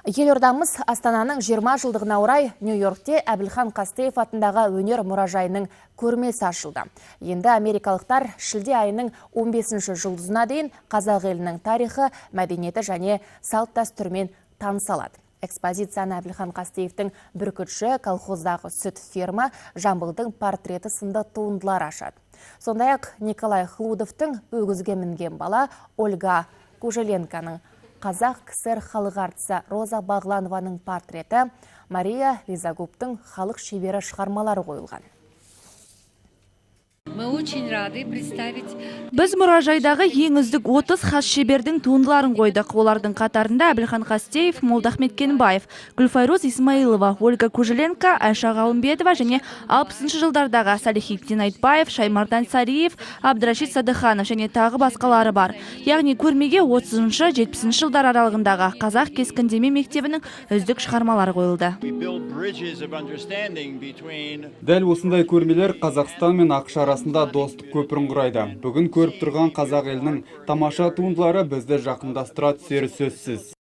Елордамыз Астананың 20 жылдығына орай Нью-Йоркте Әбілхан Қастеев атындағы өнер мұражайының көрмесі ашылды. Енді америкалықтар шілде айының 15-ші жұлдызына дейін қазақ елінің тарихы, мәдениеті және салт-дәстүрімен таныса алады. Экспозицияны Әбілхан Қастеевтің бүркітші, колхоздағы сүт ферма, Жамбылдың портреті сынды туындылар ашады. Сондай-ақ Николай Хлудовтың өгізге мінген бала, Ольга Кужеленканың қазақ КСР халық артысы Роза Бағланованың портреті, Мария Лизагубтың халық шебері шығармалары қойылған. Біз мұражайдағы ең үздік 30 хас шебердің туындыларын қойдық. Олардың қатарында Әбілхан Қастеев, Молдахмет Кенбаев, Гүлфайруз Исмаилова, Ольга Кужеленко, Айша Ғалымбетова және 60-шы жылдардағы Салихиддин Айтбаев, Шаймардан Сариев, Абдрашид Садыханов және тағы басқалары бар. Яғни көрмеге 30-шы, 70-ші жылдар аралығындағы қазақ кескіндеме мектебінің үздік шығармалары қойылды. Дәл осындай көрмелер Қазақстан мен ақш арасында достық көпірін құрайды. Бүгін көріп тұрған қазақ елінің тамаша туындылары бізді жақындастыра түсері сөзсіз.